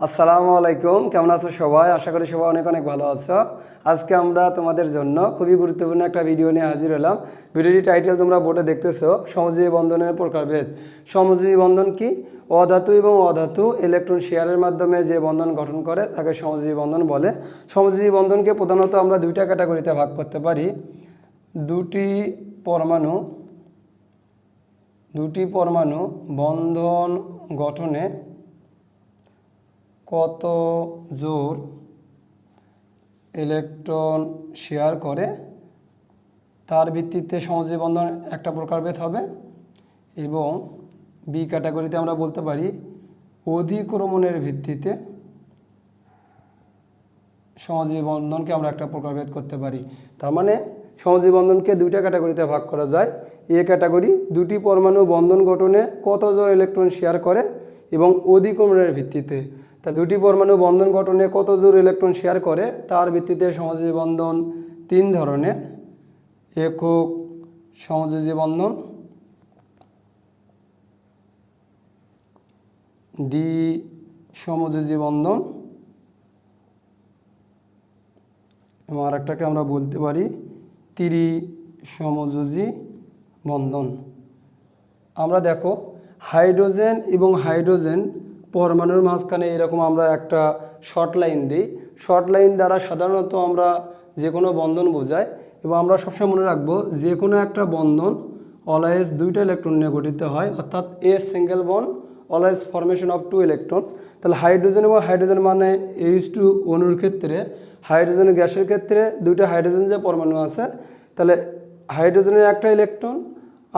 আসসালামু আলাইকুম, কেমন আছো সবাই? আশা করি সবাই অনেক অনেক ভালো আছো। আজকে আমরা তোমাদের জন্য খুবই গুরুত্বপূর্ণ একটা ভিডিও নিয়ে হাজির হলাম। ভিডিওটি টাইটেল তোমরা বোর্ডে দেখতেছো, সমজীবী বন্ধনের প্রকারভেদ। সমজীবী বন্ধন কি? অধাতু এবং অধাতু ইলেকট্রন শেয়ারের মাধ্যমে যে বন্ধন গঠন করে তাকে সমজীবী বন্ধন বলে। সমজীবী বন্ধনকে প্রধানত আমরা দুইটা ক্যাটাগরিতে ভাগ করতে পারি। দুটি পরমাণু বন্ধন গঠনে কত জোর ইলেকট্রন শেয়ার করে তার ভিত্তিতে সমজীবী বন্ধন একটা প্রকারভেদ হবে। এবং বি ক্যাটাগরিতে আমরা বলতে পারি অধিক্রমণের ভিত্তিতে সমজীবী বন্ধনকে আমরা একটা প্রকারভেদ করতে পারি। তার মানে সমজীবী বন্ধনকে দুইটা ক্যাটাগরিতে ভাগ করা যায়। এ ক্যাটাগরি দুটি পরমাণু বন্ধন গঠনে কত জোর ইলেকট্রন শেয়ার করে এবং অধিক্রমণের ভিত্তিতে। তা দুটি পরমাণু বন্ধন গঠনে কত জোর ইলেকট্রন শেয়ার করে তার ভিত্তিতে সমজীবী বন্ধন তিন ধরনের: একক সমযোজী বন্ধন, দ্বি সমযোজী বন্ধন এবং আরেকটাকে আমরা বলতে পারি ত্রি-সমযোজী বন্ধন। আমরা দেখো হাইড্রোজেন এবং হাইড্রোজেন পরমাণুর মাঝখানে এরকম আমরা একটা শর্ট লাইন দিই। শর্ট লাইন দ্বারা সাধারণত আমরা যে কোনো বন্ধন বোঝাই এবং আমরা সবসময় মনে রাখবো যে কোনো একটা বন্ধন অলওয়েজ দুইটা ইলেকট্রন নিয়ে গঠিত হয়, অর্থাৎ a single bond always formation of two electrons. তাহলে হাইড্রোজেন এবং হাইড্রোজেন মানে H2 অণুর ক্ষেত্রে, হাইড্রোজেন গ্যাসের ক্ষেত্রে দুইটা হাইড্রোজেন যে পরমাণু আছে, তাহলে হাইড্রোজেনের একটা ইলেকট্রন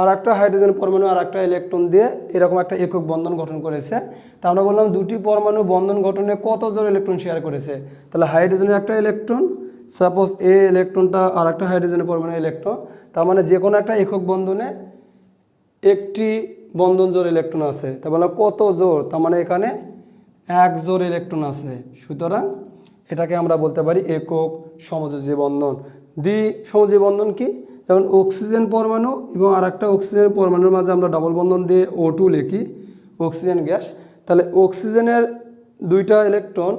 আর একটা হাইড্রোজেন পরমাণু আর একটা ইলেকট্রন দিয়ে এরকম একটা একক বন্ধন গঠন করেছে। তা আমরা বললাম দুটি পরমাণু বন্ধন গঠনে কত জোর ইলেকট্রন শেয়ার করেছে। তাহলে হাইড্রোজেনের একটা ইলেকট্রন, সাপোজ এ ইলেকট্রনটা আর একটা হাইড্রোজেনের পরমাণু ইলেকট্রন, তার মানে যে কোনো একটা একক বন্ধনে একটি বন্ধন জোর ইলেকট্রন আছে। তা বললাম কত জোর, তার মানে এখানে এক জোর ইলেকট্রন আছে। সুতরাং এটাকে আমরা বলতে পারি একক সমযোজী বন্ধন। দ্বি সমযোজী বন্ধন কি? যেমন অক্সিজেন পরমাণু এবং আর একটা অক্সিজেন পরমাণুর মাঝে আমরা ডাবল বন্ধন দিয়ে O2 লিখি, অক্সিজেন গ্যাস। তাহলে অক্সিজেনের দুইটা ইলেকট্রন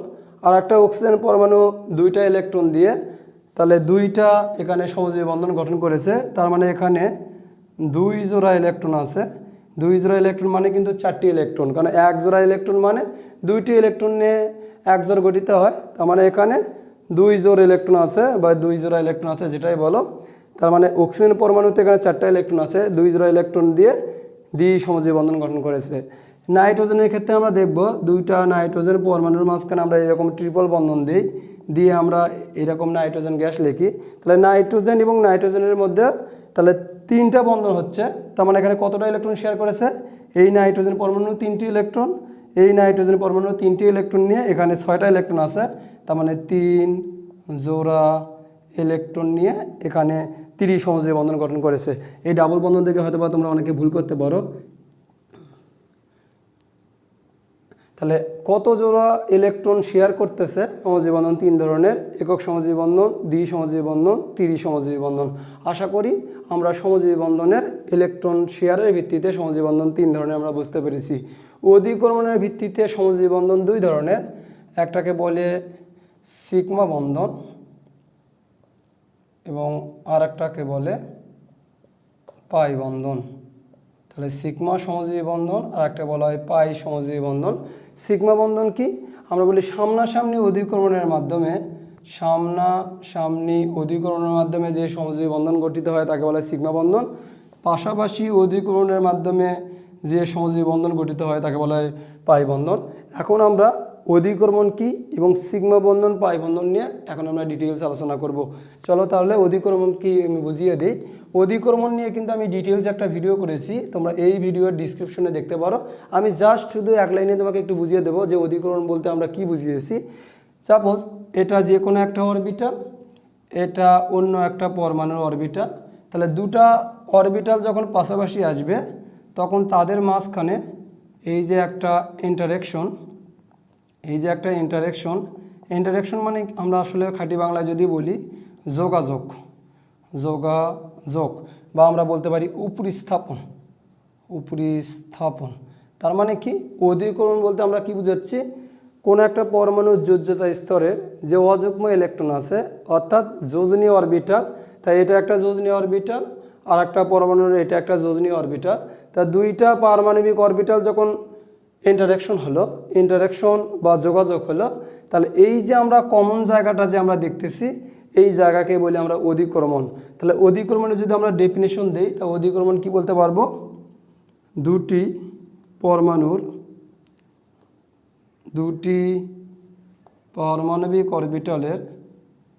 আর একটা অক্সিজেন পরমাণু দুইটা ইলেকট্রন দিয়ে তাহলে দুইটা এখানে সমযোজী বন্ধন গঠন করেছে। তার মানে এখানে দুই জোড়া ইলেকট্রন আছে। দুই জোড়া ইলেকট্রন মানে কিন্তু চারটি ইলেকট্রন, কারণ এক জোড়া ইলেকট্রন মানে দুইটি ইলেকট্রন নিয়ে এক জোড় গঠিত হয়। তার মানে এখানে দুই জোড় ইলেকট্রন আছে বা দুই জোড়া ইলেকট্রন আছে, যেটাই বলো। তার মানে অক্সিজেন পরমাণুতে এখানে চারটা ইলেকট্রন আছে, দুই জোড়া ইলেকট্রন দিয়ে দ্বি সমযোজী বন্ধন গঠন করেছে। নাইট্রোজেনের ক্ষেত্রে আমরা দেখব দুইটা নাইট্রোজেন পরমাণুর মাঝখানে আমরা এরকম ট্রিপল বন্ধন দিই, দিয়ে আমরা এরকম নাইট্রোজেন গ্যাস লিখি। তাহলে নাইট্রোজেন এবং নাইট্রোজেনের মধ্যে তাহলে তিনটা বন্ধন হচ্ছে। তার মানে এখানে কতটা ইলেকট্রন শেয়ার করেছে? এই নাইট্রোজেন পরমাণু তিনটি ইলেকট্রন, এই নাইট্রোজেন পরমাণু তিনটি ইলেকট্রন নিয়ে এখানে ছয়টা ইলেকট্রন আছে। তার মানে তিন জোড়া ইলেকট্রন নিয়ে এখানে ত্রি-সমযোজী বন্ধন গঠন করেছে। এই ডাবল বন্ধন থেকে হয়তো বা তোমরা অনেকে ভুল করতে পারো। তাহলে কত জোড়া ইলেকট্রন শেয়ার করতেছে? সমযোজী বন্ধন তিন ধরনের: একক সমযোজী বন্ধন, দ্বি সমযোজী বন্ধন, ত্রি-সমযোজী বন্ধন। আশা করি আমরা সমযোজী বন্ধনের ইলেকট্রন শেয়ারের ভিত্তিতে সমযোজী বন্ধন তিন ধরনের আমরা বুঝতে পেরেছি। অধিক্রমণের ভিত্তিতে সমযোজী বন্ধন দুই ধরনের, একটাকে বলে সিগমা বন্ধন এবং আর একটাকে বলে পাই বন্ধন। তাহলে সিগমা সমযোজী বন্ধন আর একটা বলা হয় পাই সমযোজী বন্ধন। সিগমা বন্ধন কি? আমরা বলি সামনাসামনি অধিক্রমণের মাধ্যমে, সামনাসামনি অধিক্রমণের মাধ্যমে যে সমযোজী বন্ধন গঠিত হয় তাকে বলা হয় সিগমা বন্ধন। পাশাপাশি অধিক্রমণের মাধ্যমে যে সমযোজী বন্ধন গঠিত হয় তাকে বলা হয় পাই বন্ধন। এখন আমরা অধিক্রমণ কি এবং সিগমা বন্ধন পাই বন্ধন নিয়ে এখন আমরা ডিটেলস আলোচনা করব। চলো তাহলে অধিক্রমণ কি আমি বুঝিয়ে দিই। অধিক্রমণ নিয়ে কিন্তু আমি ডিটেলস একটা ভিডিও করেছি, তোমরা এই ভিডিওর ডিসক্রিপশনে দেখতে পারো। আমি জাস্ট শুধু এক লাইনে তোমাকে একটু বুঝিয়ে দেবো যে অধিক্রমণ বলতে আমরা কি বুঝিয়েছি। সাপোজ এটা যে কোনো একটা অরবিটাল, এটা অন্য একটা পরমাণুর অরবিটাল। তাহলে দুটা অরবিটাল যখন পাশাপাশি আসবে তখন তাদের মাঝখানে এই যে একটা ইন্টারেকশন, ইন্টারেকশন মানে আমরা আসলে খাঁটি বাংলায় যদি বলি যোগাযোগ বা আমরা বলতে পারি উপরিস্থাপন। তার মানে কি? অধিক্রমণ বলতে আমরা কি বুঝাচ্ছি? কোনো একটা পরমাণুর যোজ্যতা স্তরের যে অযুগ্ম ইলেকট্রন আছে অর্থাৎ যোজনীয় অরবিটাল, তাই এটা একটা যোজনীয় অরবিটাল, আর একটা পরমাণুর এটা একটা যোজনীয় অরবিটাল। তা দুইটা পারমাণবিক অরবিটাল যখন ইন্টারাকশন বা যোগাযোগ হলো, তাহলে এই যে আমরা কমন জায়গাটা যে আমরা দেখতেছি এই জায়গাকে বলি আমরা অধিক্রমণ। তাহলে অধিক্রমণে যদি আমরা ডেফিনেশন দিই তা অধিক্রমণ কি বলতে পারবো, দুটি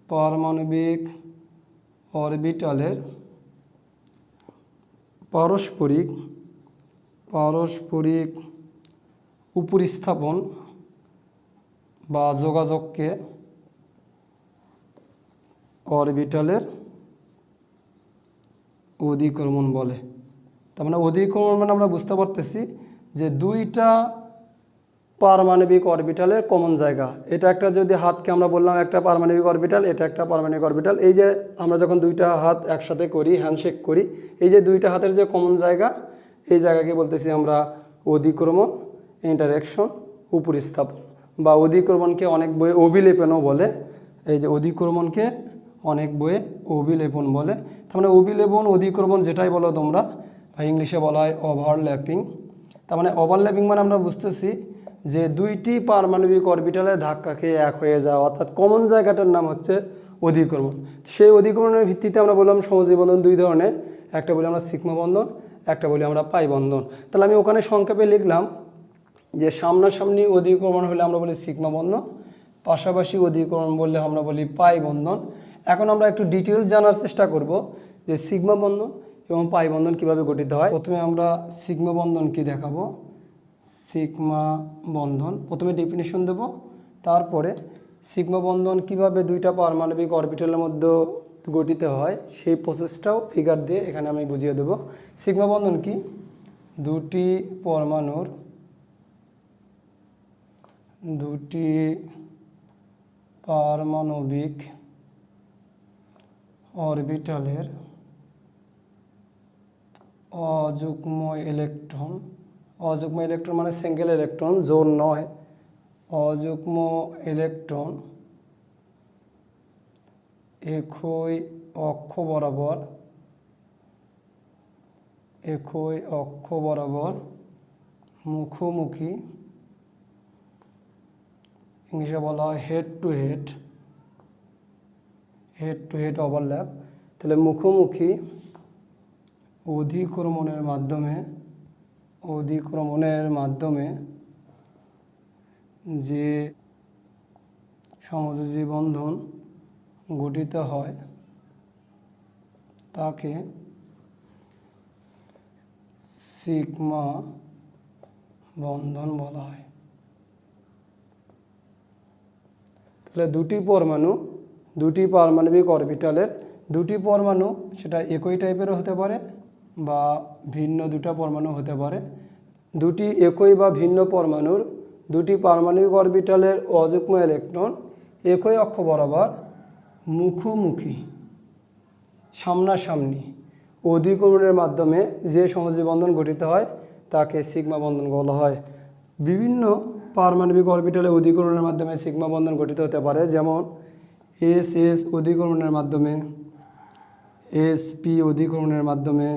পারমাণবিক অরবিটালের পারস্পরিক উপরিস্থাপন বা যোগাযোগকে অরবিটালের অধিক্রমণ বলে। তার মানে অধিক্রমণ মানে আমরা বুঝতে পারতেছি যে দুইটা পারমাণবিক অরবিটালের কমন জায়গা। এটা একটা যদি হাতকে আমরা বললাম একটা পারমাণবিক অরবিটাল, এটা একটা পারমাণবিক অরবিটাল, এই যে আমরা যখন দুইটা হাত একসাথে করি হ্যান্ডশেক করি, এই যে দুইটা হাতের যে কমন জায়গা এই জায়গাকে বলতেছি আমরা অধিক্রমণ, ইন্টারঅ্যাকশন, উপরিস্থাপন, বা অধিক্রমণকে অনেক বইয়ে অভিলেপনও বলে। এই যে অধিক্রমণকে অনেক বইয়ে অভিলেপন বলে। তার মানে অভিলেপন অধিক্রমণ যেটাই বলো তোমরা, বা ইংলিশে বলা হয় ওভারল্যাপিং। তার মানে ওভারল্যাপিং মানে আমরা বুঝতেছি যে দুইটি পারমাণবিক অরবিটালে ধাক্কা খেয়ে এক হয়ে যাওয়া, অর্থাৎ কমন জায়গাটার নাম হচ্ছে অধিক্রমণ। সেই অধিক্রমণের ভিত্তিতে আমরা বললাম সমযোজী বন্ধন দুই ধরনের, একটা বলি আমরা সিগমা বন্ধন, একটা বলি আমরা পাই বন্ধন। তাহলে আমি ওখানে সংক্ষেপে লিখলাম যে সামনাসামনি অধিক্রমণ হলে আমরা বলি সিগমা বন্ধন, পাশাপাশি অধিক্রমণ বললে আমরা বলি পাই বন্ধন। এখন আমরা একটু ডিটেলস জানার চেষ্টা করব যে সিগমা বন্ধন এবং পাই বন্ধন কীভাবে গঠিত হয়। প্রথমে আমরা সিগমা বন্ধন কি দেখাবো, সিগমা বন্ধন প্রথমে ডেফিনেশন দেব, তারপরে সিগমা বন্ধন কিভাবে দুইটা পারমাণবিক অরবিটালের মধ্যে গঠিত হয় সেই প্রসেসটাও ফিগার দিয়ে এখানে আমি বুঝিয়ে দেব। সিগমা বন্ধন কি, দুটি পারমাণবিক অরবিটালের অযুগ্ম ইলেকট্রন মানে সিঙ্গেল ইলেকট্রন, জোড় নয়, অযুগ্ম ইলেকট্রন একই অক্ষ বরাবর মুখোমুখি, ইংলিশে বলা হয় হেড টু হেড ওভারল্যাপ। তাহলে মুখোমুখি অধিক্রমণের মাধ্যমে যে সমযোজী বন্ধন গঠিত হয় তাকে সিগমা বন্ধন বলা হয়। তাহলে দুটি পারমাণবিক অরবিটালের দুটি পরমাণু, সেটা একই টাইপেরও হতে পারে বা ভিন্ন দুটা পরমাণু হতে পারে। দুটি একই বা ভিন্ন পরমাণুর দুটি পারমাণবিক অরবিটালের অযুগ্ম ইলেকট্রন একই অক্ষ বরাবর মুখোমুখি সামনাসামনি অধিক্রমণের মাধ্যমে যে সমযোজী বন্ধন গঠিত হয় তাকে সিগমা বন্ধন বলা হয়। বিভিন্ন পারমাণবিক অরবিটালে অধিক্রমণের মাধ্যমে সিগমা বন্ধন গঠিত হতে পারে, যেমন এস অধিক্রমণের মাধ্যমে, এসপি অধিক্রমণের মাধ্যমে,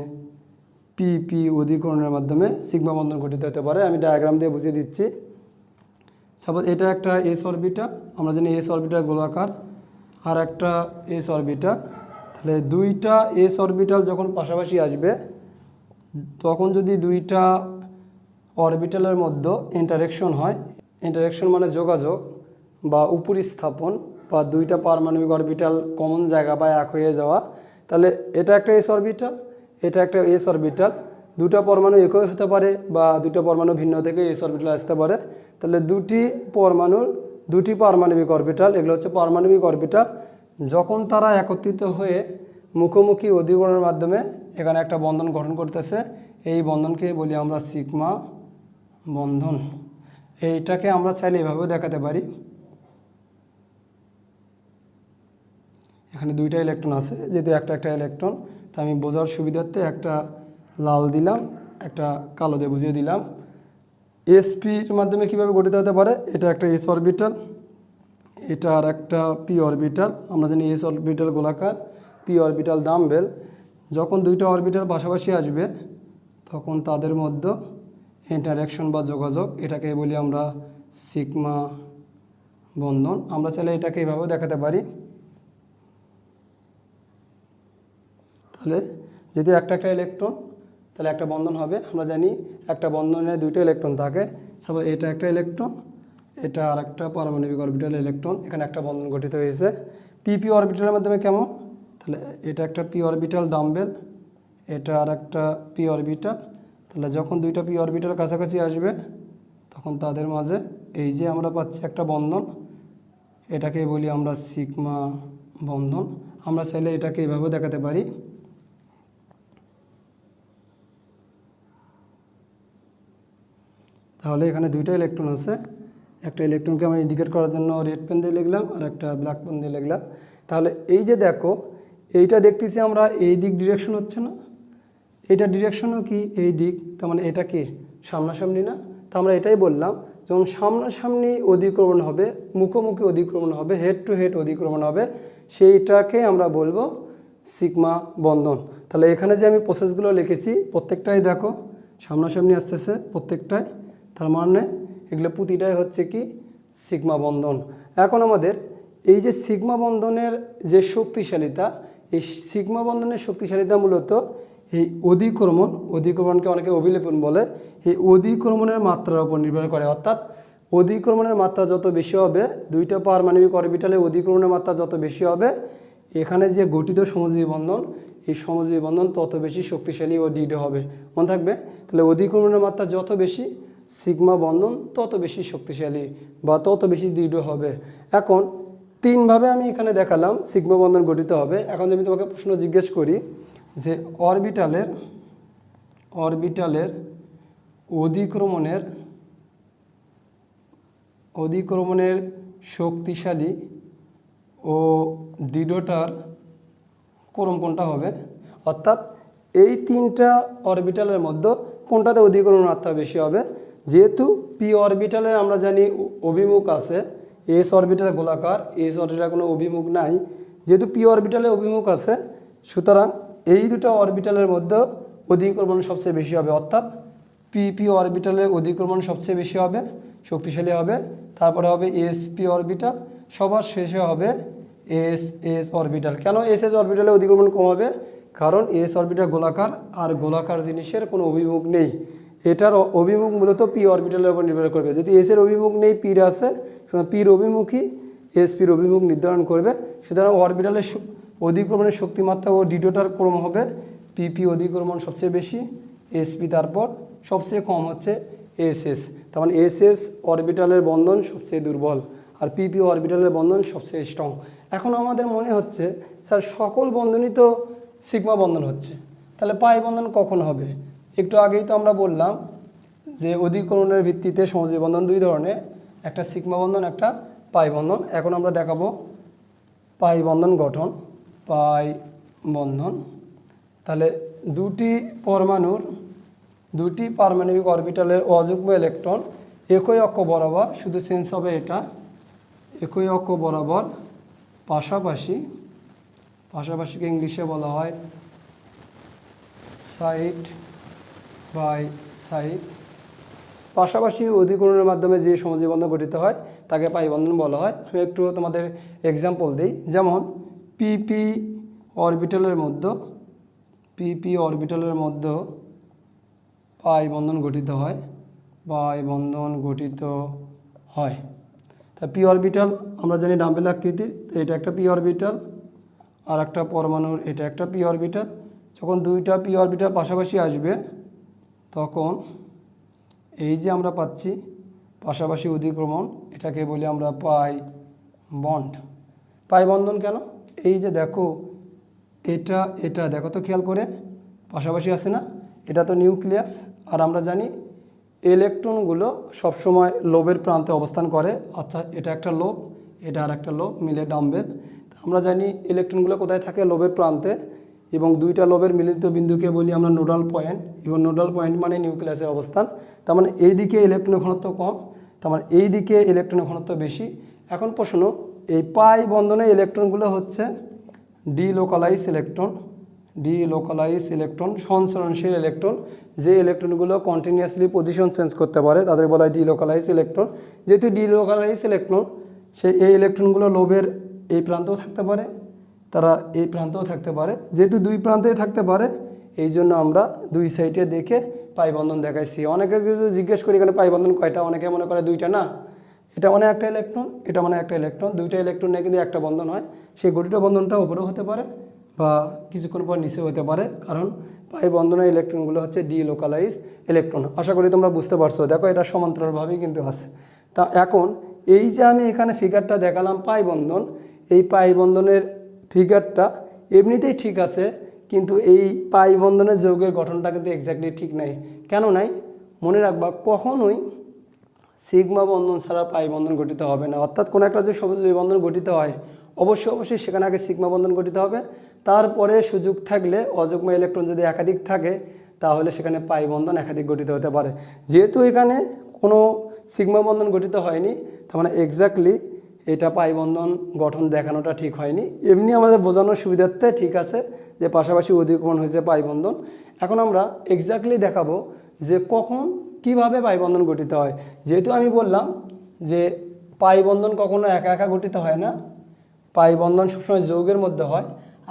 পিপি অধিক্রমণের মাধ্যমে সিগমা বন্ধন গঠিত হতে পারে। আমি ডায়াগ্রাম দিয়ে বুঝিয়ে দিচ্ছি। সাপোজ এটা একটা এস অরবিটাল, আমরা জানি এস অরবিটাল গোলাকার, আর একটা এস অরবিটাল। তাহলে দুইটা এস অরবিটাল যখন পাশাপাশি আসবে তখন যদি দুইটা অরবিটালের মধ্যে ইন্টারেকশন হয়, ইন্টারেকশন মানে যোগাযোগ বা উপরিস্থাপন বা দুইটা পারমাণবিক অরবিটাল কমন জায়গা বা এক হয়ে যাওয়া, তাহলে এটা একটা এস অরবিটাল, এটা একটা এস অরবিটাল, দুটো পরমাণু একই হতে পারে বা দুটো পরমাণু ভিন্ন থেকে এস অরবিটাল আসতে পারে। তাহলে দুটি পারমাণবিক অরবিটাল, এগুলো হচ্ছে পারমাণবিক অরবিটাল, যখন তারা একত্রিত হয়ে মুখোমুখি অধিক্রমণের মাধ্যমে এখানে একটা বন্ধন গঠন করতেছে, এই বন্ধনকে বলি আমরা সিগমা বন্ধন। এইটাকে আমরা চাইলে এভাবেও দেখাতে পারি। এখানে দুইটা ইলেকট্রন আছে, যেহেতু একটা ইলেকট্রন, তো আমি বোঝার সুবিধার্থে একটা লাল দিলাম, একটা কালো দিয়ে বুঝিয়ে দিলাম। এসপির মাধ্যমে কিভাবে গঠিত হতে পারে, এটা একটা এস অরবিটাল, এটা আর একটা পি অরবিটাল। আমরা জানি এস অরবিটাল গোলাকার, পি অরবিটাল ডাম্বেল। যখন দুইটা অরবিটাল পাশাপাশি আসবে তখন তাদের মধ্যে ইন্টারঅ্যাকশন বা যোগাযোগ, এটাকে বলি আমরা সিগমা বন্ধন। আমরা চাইলে এটাকে এইভাবেও দেখাতে পারি। তাহলে যেহেতু একটা একটা ইলেকট্রন, তাহলে একটা বন্ধন হবে। আমরা জানি একটা বন্ধনে দুইটা ইলেকট্রন থাকে। সব এটা একটা ইলেকট্রন, এটা আর একটা পারমাণবিক অরবিটাল ইলেকট্রন, এখানে একটা বন্ধন গঠিত হয়েছে। পিপি অরবিটালের মাধ্যমে কেমন, তাহলে এটা একটা পি অরবিটাল ডাম্বেল, এটা আর একটা পি অরবিটাল। তাহলে যখন দুইটা পি অরবিটাল কাছাকাছি আসবে তখন তাদের মাঝে এই যে আমরা পাচ্ছি একটা বন্ধন, এটাকে বলি আমরা সিগমা বন্ধন। আমরা চাইলে এটাকে এইভাবেও দেখাতে পারি। তাহলে এখানে দুইটা ইলেকট্রন আছে, একটা ইলেকট্রনকে আমরা ইন্ডিকেট করার জন্য রেড পেন দিয়ে লিখলাম আর একটা ব্ল্যাক পেন দিয়ে লিখলাম। তাহলে এই যে দেখো, এইটা দেখতেছি আমরা এই দিক ডিরেকশন হচ্ছে না, এইটা ডিরেকশনও কি এই দিক, তার মানে এটা কি সামনাসামনি না। তো আমরা এটাই বললাম, যখন সামনাসামনি অধিক্রমণ হবে, মুখোমুখি অধিক্রমণ হবে, হেড টু হেড অধিক্রমণ হবে, সেইটাকে আমরা বলবো সিগমা বন্ধন। তাহলে এখানে যে আমি প্রসেসগুলো লিখেছি প্রত্যেকটাই দেখো সামনাসামনি আসতেছে প্রত্যেকটাই, তার মানে এগুলো প্রতিটাই হচ্ছে কি সিগমা বন্ধন। এখন আমাদের এই যে সিগমা বন্ধনের যে শক্তিশালিতা, এই সিগমা বন্ধনের শক্তিশালিতা মূলত এই অধিক্রমণকে অনেকে অভিলেপন বলে, এই অধিক্রমণের মাত্রার উপর নির্ভর করে। অর্থাৎ অধিক্রমণের মাত্রা যত বেশি হবে, দুইটা পারমাণবিক অরবিটালে অধিক্রমণের মাত্রা যত বেশি হবে, এখানে যে গঠিত সমজীবী বন্ধন, এই সমজীবী বন্ধন তত বেশি শক্তিশালী ও দৃঢ় হবে। মনে থাকবে, তাহলে অধিক্রমণের মাত্রা যত বেশি, সিগমা বন্ধন তত বেশি শক্তিশালী বা তত বেশি দৃঢ় হবে। এখন তিনভাবে আমি এখানে দেখালাম সিগমা বন্ধন গঠিত হবে। এখন যদি তোমাকে প্রশ্ন জিজ্ঞেস করি যে অরবিটালের অধিক্রমণের শক্তিশালী ও দৃঢ়তার ক্রম কোনটা হবে, অর্থাৎ এই তিনটা অরবিটালের মধ্যে কোনটাতে অধিক্রমণ মাত্রা বেশি হবে। যেহেতু পি অরবিটালে আমরা জানি অভিমুখ আছে, এস অরবিটাল গোলাকার, এস অরবিটালে কোনো অভিমুখ নাই, যেহেতু পি অরবিটালে অভিমুখ আছে, সুতরাং এই দুটো অরবিটালের মধ্যে অধিক্রমণ সবচেয়ে বেশি হবে। অর্থাৎ পি অরবিটালে অধিক্রমণ সবচেয়ে বেশি হবে, শক্তিশালী হবে। তারপরে হবে এসপি অরবিটাল, সবার শেষে হবে এস অরবিটাল। কেন এস অরবিটালে অধিক্রমণ কম হবে, কারণ এস অরবিটাল গোলাকার, আর গোলাকার জিনিসের কোনো অভিমুখ নেই। এটার অভিমুখ মূলত পি অরবিটালের উপর নির্ভর করবে। যদি এস এর অভিমুখ নেই, পির আছে, সুতরাং পির অভিমুখী এসপির অভিমুখ নির্ধারণ করবে। সুতরাং অরবিটালের অধিক্রমণের শক্তিমাত্রা ও দৃঢ়তার ক্রম হবে পিপি অধিক্রমণ সবচেয়ে বেশি, এসপি তারপর সবচেয়ে কম হচ্ছে এসএস। তার মানে এসএস অরবিটালের বন্ধন সবচেয়ে দুর্বল আর পিপি অরবিটালের বন্ধন সবচেয়ে স্ট্রং। এখন আমাদের মনে হচ্ছে স্যার সকল বন্ধনই তো সিগমা বন্ধন হচ্ছে, তাহলে পাই বন্ধন কখন হবে? একটু আগেই তো আমরা বললাম যে অধিক্রমণের ভিত্তিতে সমজীবী বন্ধন দুই ধরনের, একটা সিগমা বন্ধন, একটা পাই বন্ধন। এখন আমরা দেখাবো পাই বন্ধন গঠন। পাই বন্ধন, তাহলে দুটি পারমাণবিক অরবিটালের অযুগ্ম ইলেকট্রন একই অক্ষ বরাবর, শুধু চেঞ্জ হবে এটা, একই অক্ষ বরাবর পাশাপাশিকে ইংলিশে বলা হয় সাইড বাই সাইড। পাশাপাশি অধিকরণের মাধ্যমে যে সমজীবী বন্ধন গঠিত হয় তাকে পাই বন্ধন বলা হয়। আমি একটু তোমাদের এক্সাম্পল দিই, যেমন পিপি অরবিটালের মধ্যে পাই বন্ধন গঠিত হয়। তা পি অরবিটাল আমরা জানি ডাম্বেল আকৃতির, এটা একটা পি অরবিটাল, আর একটা পরমাণুর এটা একটা পি অরবিটাল। যখন দুইটা পি অরবিটাল পাশাপাশি আসবে তখন এই যে আমরা পাচ্ছি পাশাপাশি অধিক্রমণ, এটাকে বলি আমরা পাই বন্ধন। কেন? এই যে দেখো এটা দেখো তো খেয়াল করে, পাশাপাশি আছে না, এটা তো নিউক্লিয়াস, আর আমরা জানি ইলেকট্রনগুলো সবসময় লোবের প্রান্তে অবস্থান করে। অর্থাৎ এটা একটা লোব, এটা আর একটা লোব মিলে ডাম্বেল। আমরা জানি ইলেকট্রনগুলো কোথায় থাকে, লোবের প্রান্তে। এবং দুইটা লোবের মিলিত বিন্দুকে বলি আমরা নোডাল পয়েন্ট, এবং নোডাল পয়েন্ট মানে নিউক্লিয়াসের অবস্থান। তার মানে এই দিকে ইলেকট্রনের ঘনত্ব কম, তার মানে এই দিকে ইলেকট্রনের ঘনত্ব বেশি। এখন প্রশ্ন, এই পাই বন্ধনে ইলেকট্রনগুলো হচ্ছে ডিলোকালাইজ ইলেকট্রন, ডিলোকালাইজ ইলেকট্রন, সঞ্চরণশীল ইলেকট্রন। যে ইলেকট্রনগুলো কন্টিনিউয়াসলি পজিশন চেঞ্জ করতে পারে তাদের বলা হয় ডিলোকালাইজ ইলেকট্রন। যেহেতু ডিলোকালাইজ ইলেকট্রন, এই ইলেকট্রনগুলো লোবের এই প্রান্তেও থাকতে পারে, তারা এই প্রান্তেও থাকতে পারে। যেহেতু দুই প্রান্তেই থাকতে পারে, এই জন্য আমরা দুই সাইডে দেখে পাই বন্ধন দেখাইছি। অনেকে কিছু জিজ্ঞেস করি এখানে পাই বন্ধন কয়টা, অনেকে মনে করে দুইটা, না, এটা মানে একটা ইলেকট্রন, এটা মানে একটা ইলেকট্রন, দুইটা ইলেকট্রন নিয়ে কিন্তু একটা বন্ধন হয়। সেই গঠিত বন্ধনটা উপরেও হতে পারে বা কিছুক্ষণ পর নিচেও হতে পারে, কারণ পাই বন্ধনের ইলেকট্রনগুলো হচ্ছে ডিলোকালাইজ ইলেকট্রন। আশা করি তোমরা বুঝতে পারছো। দেখো এটা সমান্তরালভাবেই কিন্তু আছে। তা এখন এই যে আমি এখানে ফিগারটা দেখালাম পাই বন্ধন, এই পাই বন্ধনের ফিগারটা এমনিতেই ঠিক আছে, কিন্তু এই পাই বন্ধনের যৌগের গঠনটা কিন্তু এক্স্যাক্টলি ঠিক নাই। কেন নাই? মনে রাখবা, কখনোই সিগমা বন্ধন ছাড়া পাই বন্ধন গঠিত হবে না। অর্থাৎ কোনো একটা যদি সবুজ বন্ধন গঠিত হয়, অবশ্যই সেখানে আগে সিগমা বন্ধন গঠিত হবে, তারপরে সুযোগ থাকলে অযুগ্ম ইলেকট্রন যদি একাধিক থাকে তাহলে সেখানে পাই বন্ধন একাধিক গঠিত হতে পারে। যেহেতু এখানে কোনো সিগমা বন্ধন গঠিত হয়নি, তার মানে এক্স্যাক্টলি এটা পাই বন্ধন গঠন দেখানোটা ঠিক হয়নি। এমনি আমাদের বোঝানোর সুবিধার্থে ঠিক আছে যে পাশাপাশি উদ্দীপন হয়েছে পাই বন্ধন। এখন আমরা এক্স্যাক্টলি দেখাবো যে কখন কিভাবে পাই বন্ধন গঠিত হয়। যেহেতু আমি বললাম যে পাই বন্ধন কখনো একা একা গঠিত হয় না, পাই বন্ধন সবসময় যৌগের মধ্যে হয়।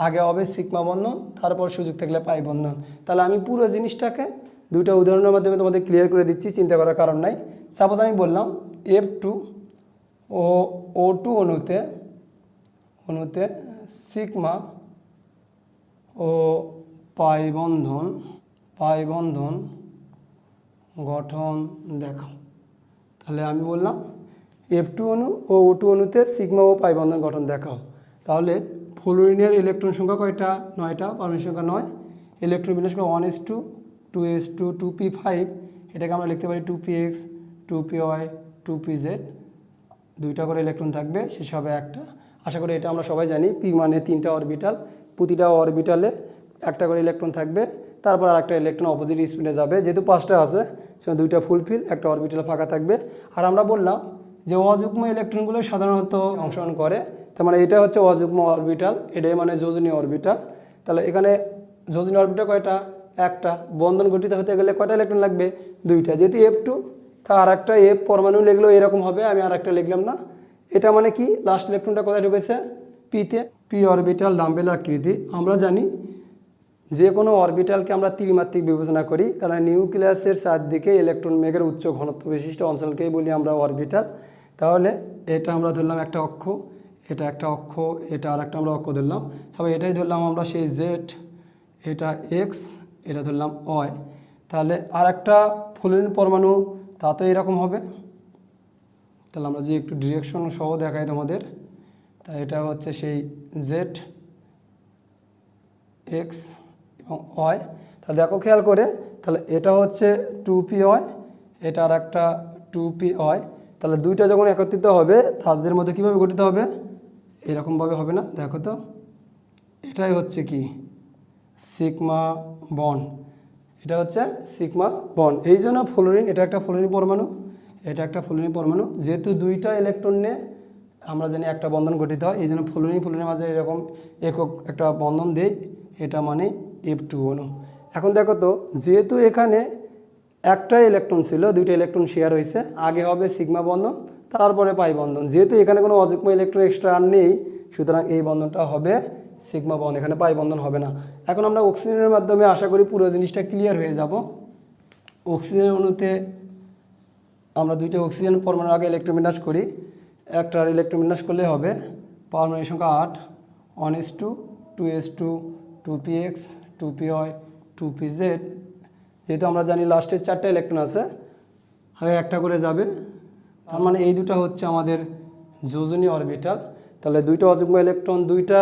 আগে হবে সিগমা বন্ধন, তারপর সুযোগ থাকলে পাই বন্ধন। তাহলে আমি পুরো জিনিসটাকে দুইটা উদাহরণের মাধ্যমে তোমাদের ক্লিয়ার করে দিচ্ছি, চিন্তা করার কারণ নাই। সাপোজ আমি বললাম F2 ও O2 অণুতে সিগমা ও পাই বন্ধন গঠন দেখাও। তাহলে আমি বললাম F2 অণু ও O2 অণুতে সিগমা ও পাই বন্ধন গঠন দেখাও। তাহলে ফ্লোরিনের ইলেকট্রন সংখ্যা কয়টা? 9টা, পারমাণবিক সংখ্যা 9, ইলেকট্রন বিন্যাস 1s2 2s2 2p5, এটাকে আমরা লিখতে পারি 2px 2py 2pz, দুইটা করে ইলেকট্রন থাকবে, শেষ হবে একটা। আশা করি এটা আমরা সবাই জানি। পি মানে 3টা অরবিটাল, প্রতিটা অরবিটালে একটা করে ইলেকট্রন থাকবে, তারপর আরেকটা ইলেকট্রন অপোজিট স্পিনে যাবে। যেহেতু 5টা আছে সেখানে 2টা ফুলফিল, একটা অরবিটাল ফাঁকা থাকবে। আর আমরা বললাম যে অযুগ্ম ইলেকট্রনগুলো সাধারণত অংশগ্রহণ করে, তার মানে এটা হচ্ছে অযুগ্ম অরবিটাল, এটাই মানে যোজনী অরবিটাল। তাহলে এখানে যোজনী অরবিটাল কয়টা? একটা। বন্ধন গঠিত হতে গেলে কয়টা ইলেকট্রন লাগবে? 2টা। যেহেতু F2, তা আর একটা F পরমাণু লিখলেও এরকম হবে, আমি আর একটা লিখলাম না। এটা মানে কি, লাস্ট ইলেকট্রনটা কোথায় ঢুকেছে? পিতে। পি অরবিটাল ডাম্বেল আকৃতি। আমরা জানি যে কোনো অরবিটালকে আমরা ত্রিমাত্রিক বিবেচনা করি, কারণ নিউক্লিয়াসের চারদিকে ইলেকট্রন মেঘের উচ্চ ঘনত্ব বিশিষ্ট অঞ্চলকেই বলি আমরা অরবিটাল। তাহলে এটা আমরা ধরলাম একটা অক্ষ, এটা একটা অক্ষ, এটা আর একটা আমরা অক্ষ ধরলাম, সবাই এটাই ধরলাম আমরা সেই জেড, এটা এক্স, এটা ধরলাম ওয়াই। তাহলে আর একটা ফ্লোরিন পরমাণু তাতে এরকম হবে। তাহলে আমরা যে একটু ডিরেকশন সহ দেখাই তোমাদের, তাই এটা হচ্ছে সেই জেড এক্স এবং ওয়াই। তাহলে দেখো খেয়াল করে, তাহলে এটা হচ্ছে 2py, এটা আর একটা 2py। তাহলে দুইটা যখন একত্রিত হবে তাদের মধ্যে কীভাবে গঠিত হবে? এরকমভাবে হবে না? দেখো তো, এটাই হচ্ছে কি সিগমা বন্ড, এটা হচ্ছে সিগমা বন্ড। এই জন্য ফ্লোরিন, এটা একটা ফ্লোরিন পরমাণু, এটা একটা ফ্লোরিন পরমাণু। যেহেতু দুইটা ইলেকট্রন নিয়ে আমরা জানি একটা বন্ধন গঠিত হয়, এই জন্য ফ্লোরিনের মাঝে এরকম একক একটা বন্ধন দেই, এটা মানে F2 অণু। এখন দেখো তো, যেহেতু এখানে একটা ইলেকট্রন ছিল, দুইটা ইলেকট্রন শেয়ার হয়েছে, আগে হবে সিগমা বন্ধন, তারপরে পাই বন্ধন। যেহেতু এখানে কোনো অযুগ্ম ইলেকট্রন এক্সট্রা আর নেই, সুতরাং এই বন্ধনটা হবে সিগমা বন্ধন, এখানে পাই বন্ধন হবে না। এখন আমরা অক্সিজেনের মাধ্যমে আশা করি পুরো জিনিসটা ক্লিয়ার হয়ে যাব। অক্সিজেন অণুতে আমরা দুইটা অক্সিজেন পরমাণুর আগে ইলেকট্রন বিন্যাস করি, একটার ইলেকট্রন বিন্যাস করলে হবে পারমাণবিক সংখ্যা 8, 1s2 2s2 2px 2py 2pz। যেহেতু আমরা জানি লাস্টের 4টা ইলেকট্রন আছে, আগে একটা করে যাবে, তার মানে এই দুটো হচ্ছে আমাদের যোজনী অরবিটাল। তাহলে দুইটা অযুগ্ম ইলেকট্রন দুইটা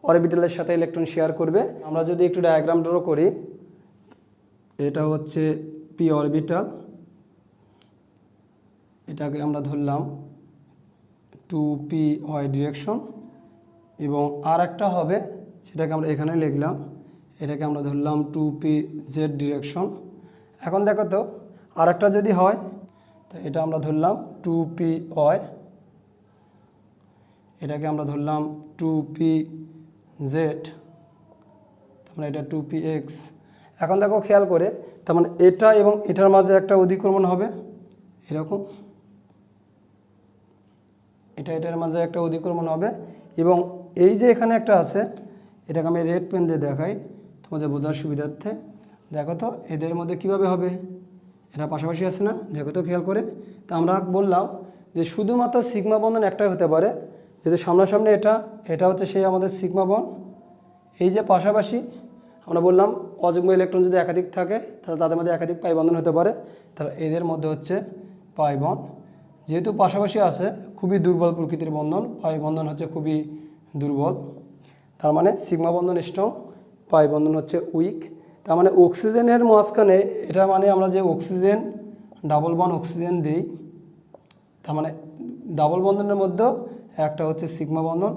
অরবিটালের সাথে ইলেকট্রন শেয়ার করবে। আমরা যদি একটু ডায়াগ্রাম ড্র করি, এটা হচ্ছে পি অরবিটাল, এটাকে আমরা ধরলাম 2py ডিরেকশন, এবং আর একটা হবে সেটাকে আমরা এখানে লিখলাম, এটাকে আমরা ধরলাম 2pz ডিরেকশন। এখন দেখো তো আরেকটা যদি হয়, তো এটা আমরা ধরলাম 2py, এটাকে আমরা ধরলাম 2pz, তার মানে এটা 2px। এখন দেখো খেয়াল করে, তার মানে এটা এবং এটার মাঝে একটা অধিক্রমণ হবে এরকম, এটার মাঝে একটা অধিক্রমণ হবে, এবং এই যে এখানে একটা আছে, এটাকে আমি রেড পেন দিয়ে দেখাই তোমাদের বোঝার সুবিধার্থে। দেখো তো এদের মধ্যে কিভাবে হবে, এরা পাশাপাশি আছে না, দেখো তো খেয়াল করে। তা আমরা বললাম যে শুধুমাত্র সিগমা বন্ধন একটাই হতে পারে, যেহেতু সামনাসামনি এটা হচ্ছে সেই আমাদের সিগমা বন্ড। এই যে পাশাপাশি আমরা বললাম অযুগ্ম ইলেকট্রন যদি একাধিক থাকে তাহলে তাদের মধ্যে একাধিক পাই বন্ধন হতে পারে, তাহলে এদের মধ্যে হচ্ছে পাই বন্ড। যেহেতু পাশাপাশি আছে, খুবই দুর্বল প্রকৃতির বন্ধন, পাই বন্ধন হচ্ছে খুবই দুর্বল, তার মানে সিগমা বন্ধন স্ট্রং, পাই বন্ধন হচ্ছে উইক। তার মানে অক্সিজেনের মাঝখানে, এটা মানে আমরা যে অক্সিজেন ডাবল বন্ড অক্সিজেন দিই, তার মানে ডাবল বন্ধনের মধ্যেও একটা হচ্ছে সিগমা বন্ধন,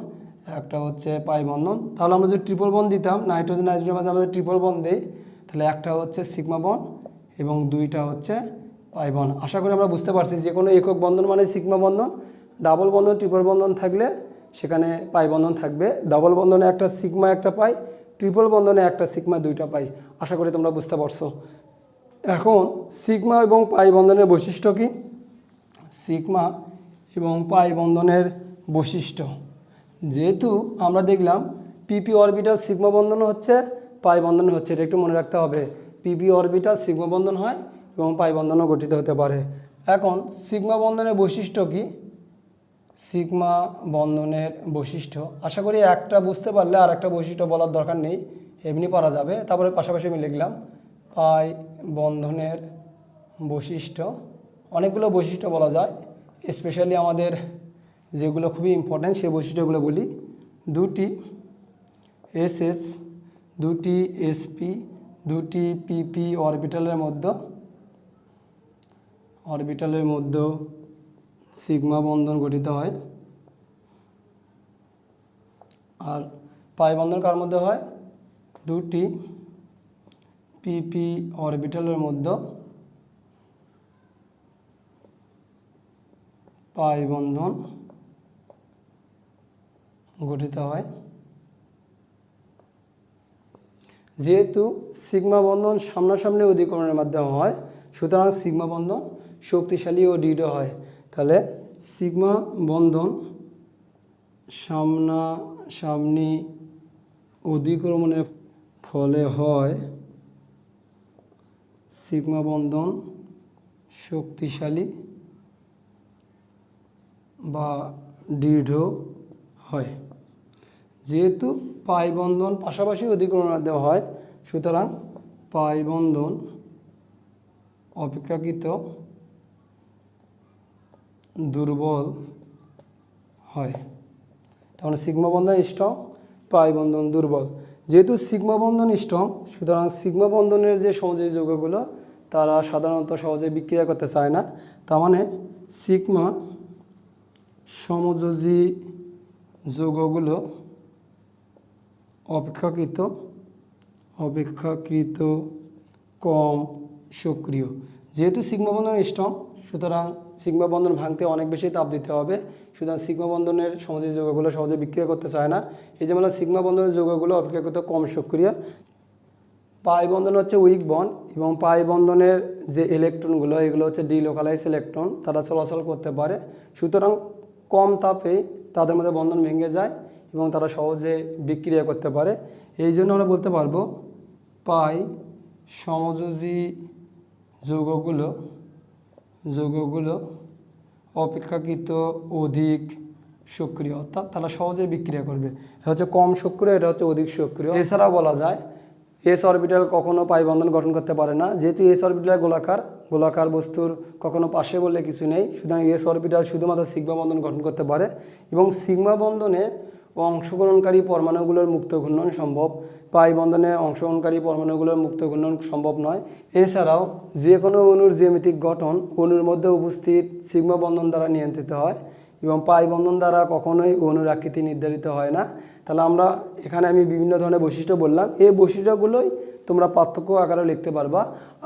একটা হচ্ছে পাই বন্ধন। তাহলে আমরা যদি ট্রিপল বন্ড দিতাম, নাইট্রোজেন নাইট্রোজেনের মাঝে আমরা ট্রিপল বন্ড দিই, তাহলে একটা হচ্ছে সিগমা বন্ড এবং দুইটা হচ্ছে পাই বন্ড। আশা করি আমরা বুঝতে পারছি যে কোনো একক বন্ধন মানে সিগমা বন্ধন, ডাবল বন্ধন ট্রিপল বন্ধন থাকলে সেখানে পাই বন্ধন থাকবে। ডাবল বন্ধনে একটা সিগমা একটা পাই, ট্রিপল বন্ধনে একটা সিগমা দুইটা পাই। আশা করি তোমরা বুঝতে পারছো। এখন সিগমা এবং পাই বন্ধনের বৈশিষ্ট্য কি? সিগমা এবং পাই বন্ধনের বৈশিষ্ট্য, যেহেতু আমরা দেখলাম পিপি অরবিটাল সিগমা বন্ধন হচ্ছে, পাই বন্ধন হচ্ছে, এটা একটু মনে রাখতে হবে। পিপি অরবিটাল সিগমা বন্ধন হয় এবং পাই বন্ধনও গঠিত হতে পারে। এখন সিগমা বন্ধনের বৈশিষ্ট্য কি? সিগমা বন্ধনের বৈশিষ্ট্য আশা করি একটা বুঝতে পারলে আর একটা বৈশিষ্ট্য বলার দরকার নেই, এমনি পারা যাবে। তারপরে পাশাপাশি আমি লিখলাম পাই বন্ধনের বৈশিষ্ট্য। অনেকগুলো বৈশিষ্ট্য বলা যায়, স্পেশালি আমাদের যেগুলো খুবই ইম্পর্ট্যান্ট সেই বৈশিষ্ট্যগুলো বলি। দুটি এসএস, দুটি এসপি, দুটি পিপি অরবিটালের মধ্যে সিগমা বন্ধন গঠিত হয়। আর পাই বন্ধন কার মধ্যে হয়? দুটি পিপি অরবিটালের মধ্যে পাই বন্ধন গঠিত হয়। যেহেতু সিগমা বন্ধন সামনাসামনি অধিকরণের মাধ্যমে হয়, সুতরাং সিগমা বন্ধন শক্তিশালী ও দৃঢ় হয়। তাহলে সিগমা বন্ধন সামনাসামনি অধিকরণের ফলে হয়, সিগমা বন্ধন শক্তিশালী বা দৃঢ় হয়। যেহেতু পাই বন্ধন পাশাপাশি অধিকরণের মাধ্যমে হয়, সুতরাং পাই বন্ধন অপেক্ষাকৃত দুর্বল হয়। তাহলে সিগমা বন্ধন স্ট্রং, পাই বন্ধন দুর্বল। যেহেতু সিগমা বন্ধন স্ট্রং, সুতরাং সিগমা বন্ধনের যে সমযোজী যৌগগুলো তারা সাধারণত সহজে বিক্রিয়া করতে চায় না। তার মানে সিগমা সমযোজী যৌগগুলো অপেক্ষাকৃত কম সক্রিয়। যেহেতু সিগমা বন্ধন স্ট্রং, সুতরাং সিগমা বন্ধন ভাঙতে অনেক বেশি তাপ দিতে হবে, সুতরাং সিগমা বন্ধনের সমযোজী যৌগগুলো সহজে বিক্রিয়া করতে চায় না। এই যে সিগমা বন্ধনের যৌগগুলো অপেক্ষাকৃত কম সক্রিয়। পাই বন্ধন হচ্ছে উইক বন্ড, এবং পাই বন্ধনের যে ইলেকট্রনগুলো এগুলো হচ্ছে ডিলোকালাইজ ইলেকট্রন, তারা চলাচল করতে পারে, সুতরাং কম তাপে তাদের মধ্যে বন্ধন ভেঙে যায় এবং তারা সহজে বিক্রিয়া করতে পারে। এই জন্য আমরা বলতে পারবো পাই সমযোজী যৌগগুলো অপেক্ষাকৃত অধিক সক্রিয়, অর্থাৎ তারা সহজে বিক্রিয়া করবে। এটা হচ্ছে কম সক্রিয়, এটা হচ্ছে অধিক সক্রিয়। এছাড়াও বলা যায় এস অরবিটাল কখনো পাই বন্ধন গঠন করতে পারে না, যেহেতু এস অরবিটাল গোলাকার বস্তুর কখনো পাশে বললে কিছু নেই, সুতরাং এস অরবিটাল শুধুমাত্র সিগমা বন্ধন গঠন করতে পারে এবং সিগমা বন্ধনে অংশগ্রহণকারী পরমাণুগুলোর মুক্ত ঘূর্ণন সম্ভব, পাই বন্ধনে অংশগ্রহণকারী পরমাণুগুলোর মুক্ত ঘূর্ণন সম্ভব নয়। এছাড়াও যে কোনো অণুর জ্যামিতিক গঠন অণুর মধ্যে উপস্থিত সিগমা বন্ধন দ্বারা নিয়ন্ত্রিত হয় এবং পাই বন্ধন দ্বারা কখনোই অণুর আকৃতি নির্ধারিত হয় না। তাহলে আমরা এখানে আমি বিভিন্ন ধরনের বৈশিষ্ট্য বললাম, এই বৈশিষ্ট্যগুলোই তোমরা পার্থক্য আকারে লিখতে পারবা।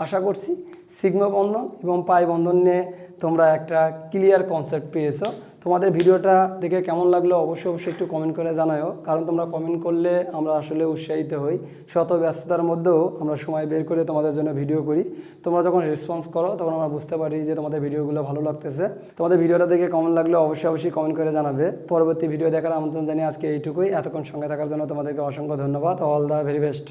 আশা করছি সিগমা বন্ধন এবং পাই বন্ধন নিয়ে তোমরা একটা ক্লিয়ার কনসেপ্ট পেয়েছো। তোমাদের ভিডিওটা দেখে কেমন লাগলো অবশ্যই একটু কমেন্ট করে জানাও, কারণ তোমরা কমেন্ট করলে আমরা আসলে উৎসাহিত হই। শত ব্যস্ততার মধ্যেও আমরা সময় বের করে তোমাদের জন্য ভিডিও করি। তোমরা যখন রেসপন্স করো তখন আমরা বুঝতে পারি যে তোমাদের ভিডিওগুলো ভালো লাগতেছে। তোমাদের ভিডিওটা দেখে কেমন লাগলো অবশ্যই কমেন্ট করে জানাবে। পরবর্তী ভিডিও দেখার আমন্ত্রণ জানিয়ে আজকে এইটুকুই। এতক্ষণ সঙ্গে থাকার জন্য তোমাদেরকে অসংখ্য ধন্যবাদ। All the very best.